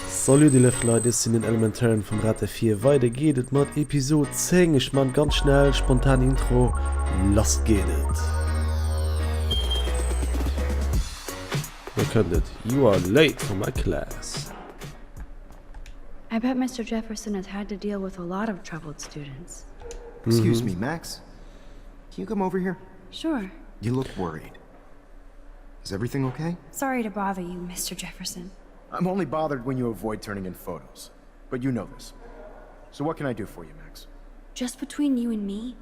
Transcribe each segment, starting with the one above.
Salut die Leute, das sind den ElmtrN vom Vier. Weiter geht es mit Episod 10. Ich meine ganz schnell, spontan Intro. Lassgeet. Ihr könnt it. You are late for my class. I bet Mr. Jefferson has had to deal with a lot of troubled students. Excuse me, Max. Can you come over here? Sure. You look worried. Is everything okay? Sorry to bother you, Mr. Jefferson. I'm only bothered when you avoid turning in photos. But you know this. So what can I do for you, Max? Just between you and me,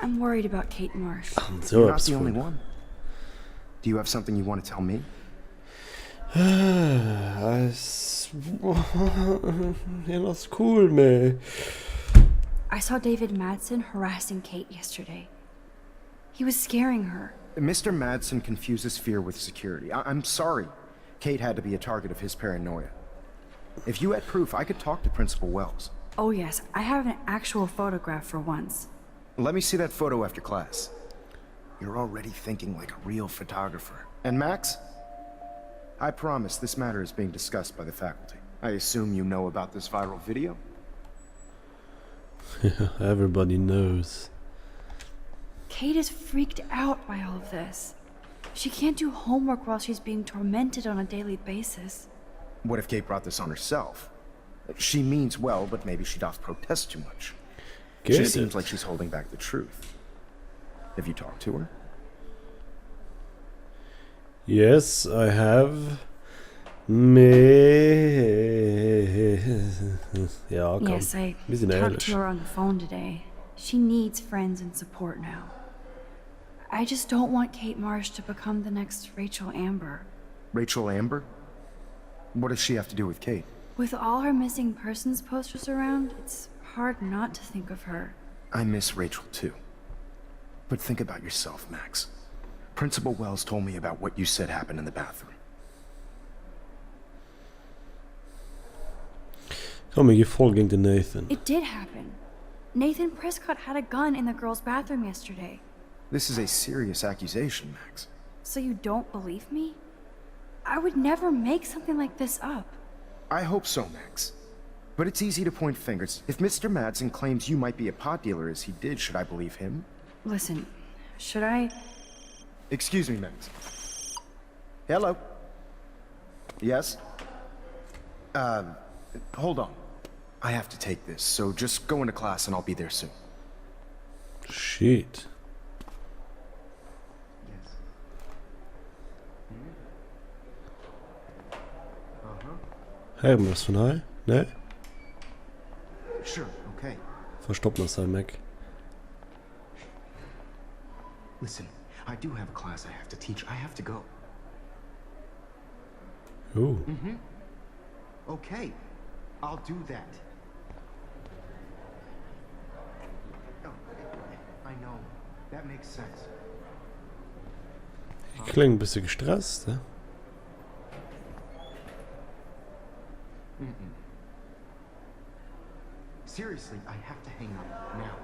I'm worried about Kate Marsh. So You're not the only one. Do you have something you want to tell me? Ja, das ist cool, man. I saw David Madsen harassing Kate yesterday. He was scaring her. Mr. Madsen confuses fear with security. I'm sorry. Kate had to be a target of his paranoia. If you had proof, I could talk to Principal Wells. Oh yes, I have an actual photograph for once. Let me see that photo after class. You're already thinking like a real photographer. And Max? I promise this matter is being discussed by the faculty. I assume you know about this viral video? Everybody knows. Kate is freaked out by all of this. She can't do homework while she's being tormented on a daily basis. What if Kate brought this on herself? She means well, but maybe she doth protest too much. She seems like she's holding back the truth. Have you talked to her? Yes, I have. Ja, komm. Yes, I Wir sind talked ehrlich. to her on the phone today. She needs friends and support now. I just don't want Kate Marsh to become the next Rachel Amber. Rachel Amber? What does she have to do with Kate? With all her missing persons posters around, it's hard not to think of her. I miss Rachel too. But think about yourself, Max. Principal Wells told me about what you said happened in the bathroom. Komm, ich geh voll gegen den Nathan. It did happen. Nathan Prescott had a gun in the girls' bathroom yesterday. This is a serious accusation, Max. So you don't believe me? I would never make something like this up. I hope so, Max. But it's easy to point fingers. If Mr. Madsen claims you might be a pot dealer as he did, should I believe him? Listen, should I... Excuse me, Max. Hello? Yes? Hold on. I have to take this, so just go into class and I'll be there soon. Shit. Yes. Haben wir das von hier? Ne? Sure, okay. Verstoppt noch sein Mac. Listen, I do have a class I have to teach. I have to go. Oh. Okay, I'll do that. Oh, I know. That makes sense. Klingt ein bisschen gestresst, ne? Seriously, I have to hang up now.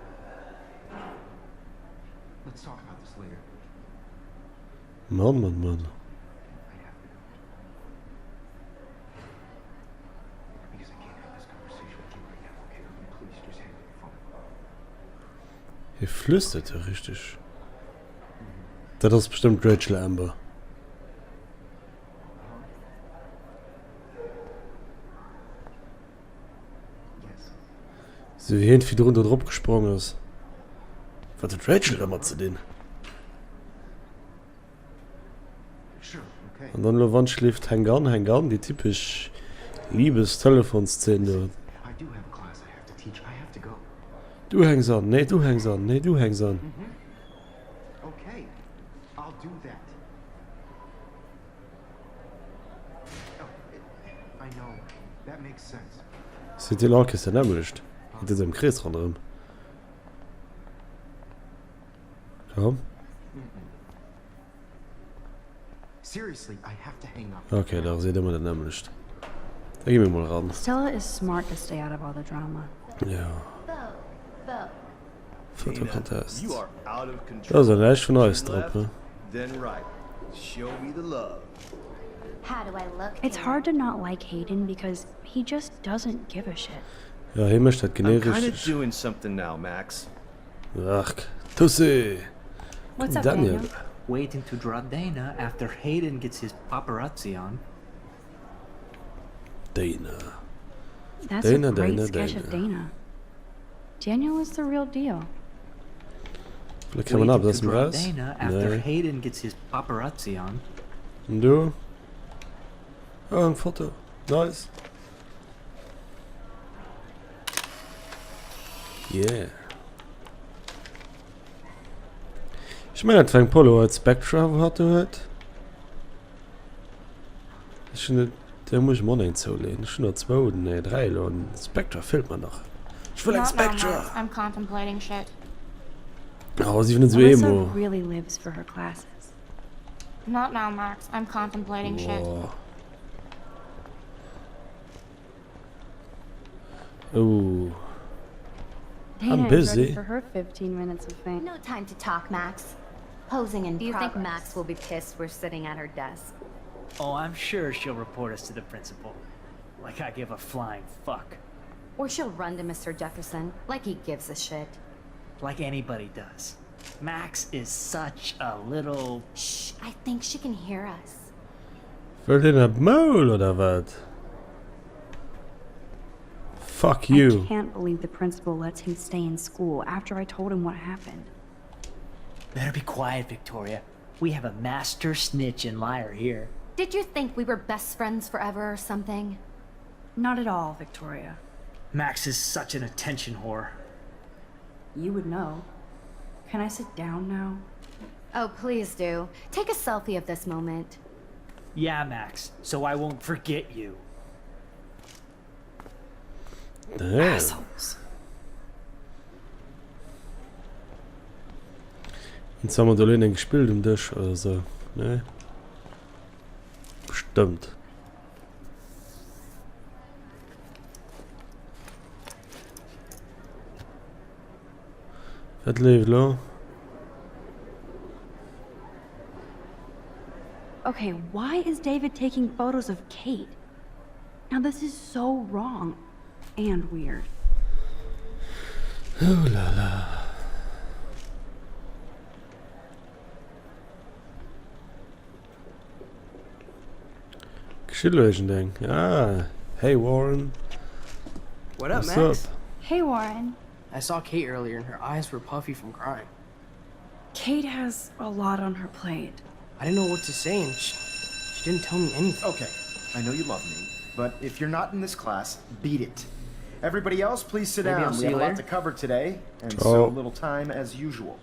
Let's talk about this later. Mann. I have to go. Because I can't have this conversation with you right now, okay? Please just hang up the phone. Hier flüstert er richtig. Das ist bestimmt Rachel Amber. Yes. So wie irgendwie drunter drauf gesprungen ist. Was hat Rachel immer zu denen? Sure, okay. Und dann Levant schläft hang on, die typisch Liebes-Telefonszene. I do have a class I have to teach. I have to go. Du hängst an, nee, du hängst an, nee, du hängst an. Okay, I'll do that. Oh, I know. That makes sense. Seht ihr auch, ist er nämlich? Hat er im Kreis dran. Komm. Seriously, I have to hang up. Okay, da seht ihr mal den nämlich. Da gehen wir mal ran. Stella is smart to stay out of all the drama. Ja. Fotocontest. You are out of control. Das ist ein echt von euch drauf, ne? Then right. Show me the love. How do I look? It's Hannah? hard to not like Hayden because he just doesn't give a shit. Ja, hier möchte das I'm kind of generisch. doing something now, Max. Ach, Tussi. What's up, Daniel. Daniel? Waiting to draw Dana after Hayden gets his paparazzi on. Dana. That's Dana, a great Dana, sketch of Dana. Dana. Daniel is the real deal. Vielleicht kann man ab, Waiting das to mal draw raus. Dana after Nee. Hayden gets his paparazzi on. Und du? Oh, ein Foto. Nice. Yeah. Ich meine, das fängt Polo als Spectra hat du halt. Ich finde, der muss ich mal nicht zulegen. Ich finde 2 oder nee, 3 laden. Spectra fehlt mir noch. Ich will ein Not now, Max. Spectra. I'm contemplating shit. Oh, sie findet so Melissa emo. really lives for her classes. Not now, Max. I'm contemplating shit. Boah. Oh. Dana is busy. ready for her 15 minutes of fame. No time to talk, Max. Posing in Do you think progress. Max will be pissed we're sitting at her desk? Oh, I'm sure she'll report us to the principal. Like I give a flying fuck. Or she'll run to Mr. Jefferson, like he gives a shit. Like anybody does. Max is such a little... Shh, I think she can hear us. Will den ab Maul oder was? Fuck you. I can't believe the principal lets him stay in school after I told him what happened. Better be quiet, Victoria. We have a master snitch and liar here. Did you think we were best friends forever or something? Not at all, Victoria. Max is such an attention whore. You would know. Can I sit down now? Oh, please do. Take a selfie of this moment. Yeah, Max, so I won't forget you. Damn. Assholes. Jetzt haben wir da Lehnen gespielt im Tisch oder so. Ne? Bestimmt. Was lebt, lo? Okay, why is David taking photos of Kate? Now this is so wrong and weird. Oh la la. Geschildwäschen Ding. Ah, hey Warren. What up, What's Max? up? Hey, Warren. I saw Kate earlier and her eyes were puffy from crying. Kate has a lot on her plate. I didn't know what to say and she didn't tell me anything. Okay, I know you love me, but if you're not in this class, beat it. Everybody else, please sit Maybe down. I'll We see have you a lot later. to cover today, and Oh. so little time as usual.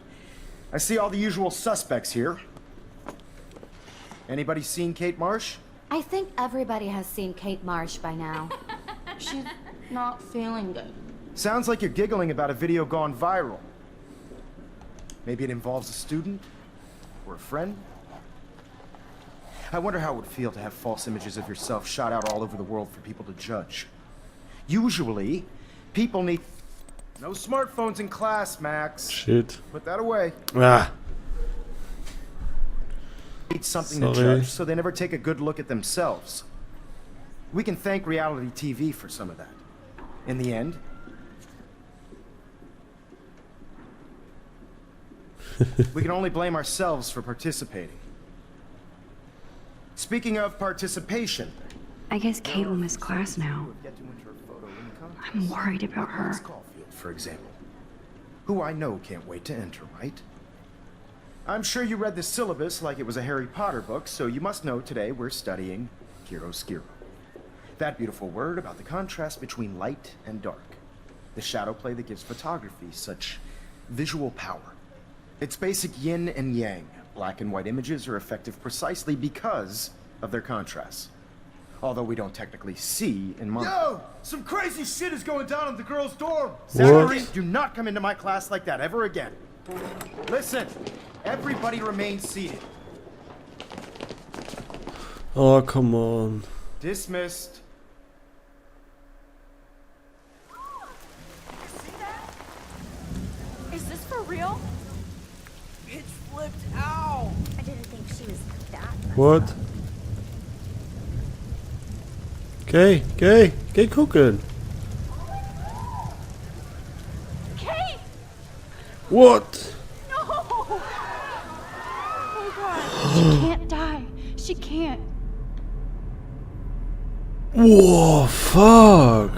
I see all the usual suspects here. Anybody seen Kate Marsh? I think everybody has seen Kate Marsh by now. She's not feeling good. Sounds like you're giggling about a video gone viral. Maybe it involves a student? Or a friend? I wonder how it would feel to have false images of yourself shot out all over the world for people to judge. Usually, people need... No smartphones in class, Max. Shit. Put that away. Ah. Need something to Sorry. judge, so they never take a good look at themselves. We can thank reality TV for some of that. In the end, we can only blame ourselves for participating. Speaking of participation, I guess Kate will miss class now. get to enter a photo in the contest. I'm worried about her. Miss Caulfield, for example, who I know can't wait to enter, right? I'm sure you read the syllabus like it was a Harry Potter book, so you must know today we're studying chiaroscuro. That beautiful word about the contrast between light and dark. The shadow play that gives photography such visual power. It's basic yin and yang. Black and white images are effective precisely because of their contrasts. Although we don't technically see in mono. Yo! Some crazy shit is going down in the girls' dorm! Zachary, do not come into my class like that ever again. Listen, everybody remain seated. Oh, come on. Dismissed. Is this for real? It flipped out. I didn't think she was that. What? Geh gucken. Kate! What? No! Oh god. She can't die. She can't. Whoa, fuck.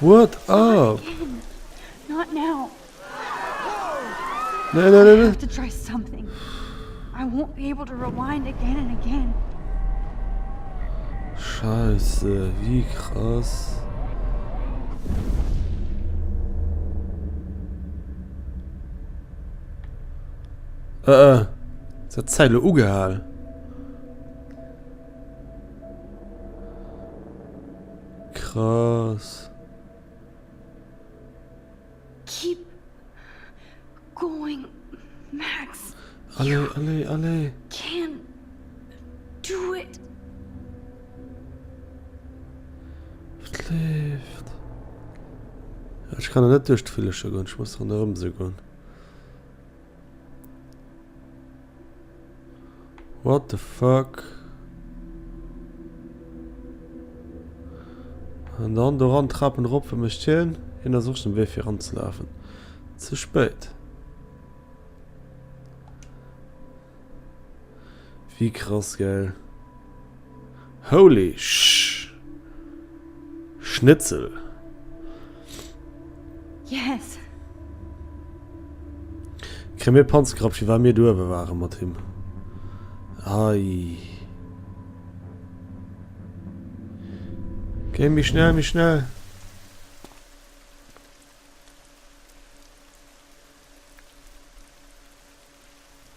What up? Again. Not now. No. I have to try something. I won't be able to rewind again and again. Scheiße, wie krass. Das hat Zeile ugehaal. Krass. Keep going, Max. Alle. Can do it. Was läuft? Ja, ich kann ja nicht durch die Fläche gehen, ich muss von der Rümse gehen. What the fuck? Und dann daran trappen drauf für mich stehen, in der Suche, Weg hier ranzulaufen. Zu spät. Wie krass, geil. Holy Schnitzel. Yes. Creme Panzerkrabsch, wie war mir du bewahren mit ihm. Ai. Geh mich schnell.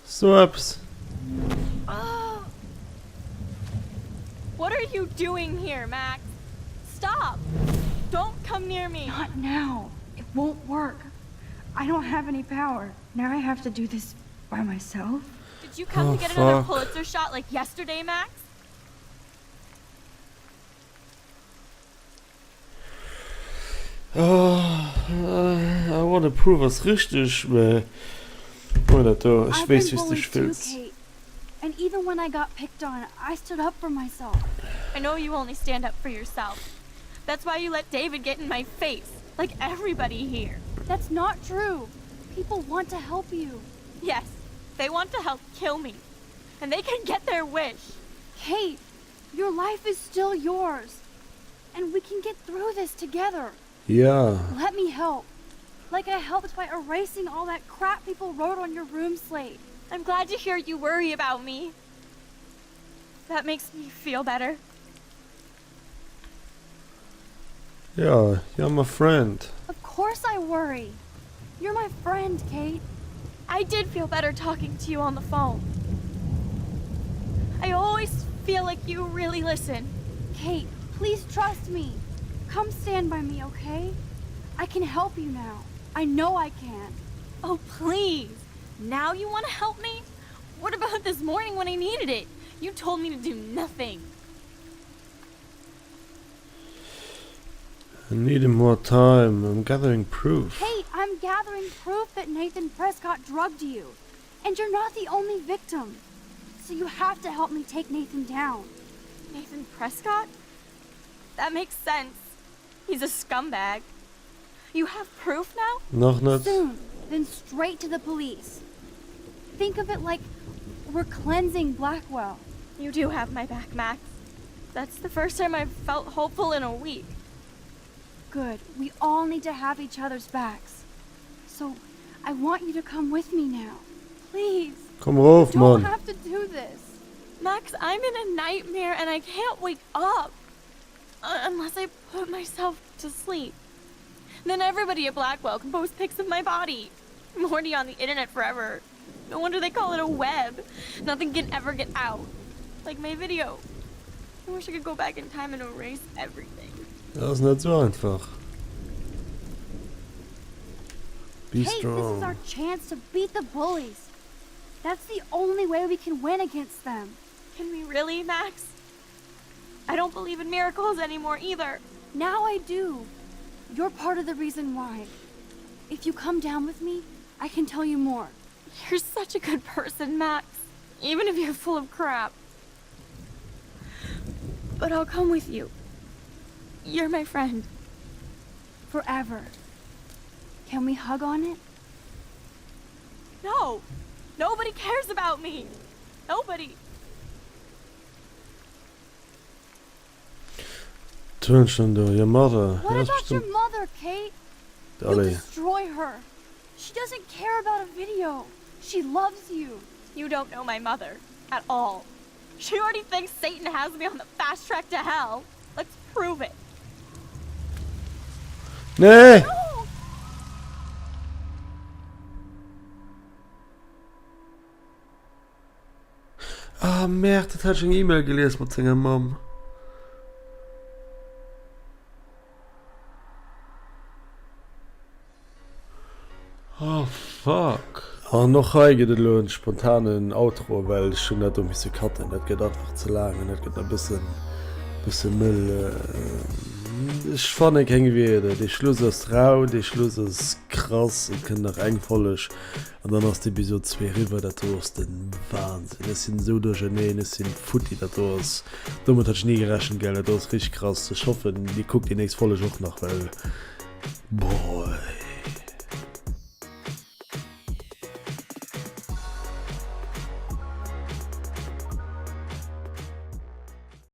Swaps. What are you doing here, Max? Stop! Don't come near me! Not now. It won't work. I don't have any power. Now I have to do this by myself. Did you come Oh, to get another fuck. Pulitzer shot like yesterday, Max? I want to prove was richtig, aber ich I've weiß, been wie du bullied too, fühlst. Kate. And even when I got picked on, I stood up for myself. I know you only stand up for yourself. That's why you let David get in my face, like everybody here. That's not true. People want to help you. Yes, they want to help kill me. And they can get their wish. Kate, your life is still yours. And we can get through this together. Ja, Let me help. Like I helped by erasing all that crap people wrote on your room slate. I'm glad to hear you worry about me. That makes me feel better. ja, you're my friend. Of course I worry. You're my friend, Kate. I did feel better talking to you on the phone. I always feel like you really listen. Kate, please trust me. Come stand by me, okay? I can help you now. I know I can. Oh, please. Now you want to help me? What about this morning when I needed it? You told me to do nothing. I need more time. I'm gathering proof. Kate, I'm gathering proof that Nathan Prescott drugged you. And you're not the only victim. So you have to help me take Nathan down. Nathan Prescott? That makes sense. He's a scumbag. You have proof now? Noch nicht. Soon, then straight to the police. Think of it like we're cleansing Blackwell. You do have my back, Max. That's the first time I've felt hopeful in a week. Good. We all need to have each other's backs. So, I want you to come with me now. Please. Komm rauf, Don't Mann. have to do this. Max, I'm in a nightmare and I can't wake up. Unless I put myself to sleep. Then everybody at Blackwell can post pics of my body. I'm already on the internet forever. No wonder they call it a web. Nothing can ever get out. Like my video. I wish I could go back in time and erase everything. Das ist nicht so einfach. Be Kate, this is strong. our chance to beat the bullies. That's the only way we can win against them. Can we really, Max? I don't believe in miracles anymore either. Now I do. You're part of the reason why. If you come down with me, I can tell you more. You're such a good person, Max. even if you're full of crap. But I'll come with you. You're my friend. Forever. Can we hug on it? No! Nobody cares about me! Nobody! Tönchen, du, your mother. What Ja, about your bestimmt. mother, Kate? You'll Allee. destroy her. She doesn't care about a video. She loves you. You don't know my mother. At all. She already thinks Satan has me on the fast track to hell. Let's prove it. Nee! No! Ah, merde, das hat schon eine E-Mail gelesen mit seiner Mom. Oh, fuck. Oh, noch heute geht es spontan ein Outro, weil ich schon nicht um mich cutten. Das geht einfach zu lang und das geht ein bisschen Müll. Ich fand nicht irgendwie, die Schluss ist rau, die Schluss ist krass und kann noch einfollig. Und dann hast du Episod 2 rüber, das ist den Wahnsinn. Das sind so durcheinander, das sind Futti, das ist. Damit hat ich nie gerechnet, gell, das ist richtig krass. Ich hoffe, die guckt die nächste Folge auch noch, weil. Boah.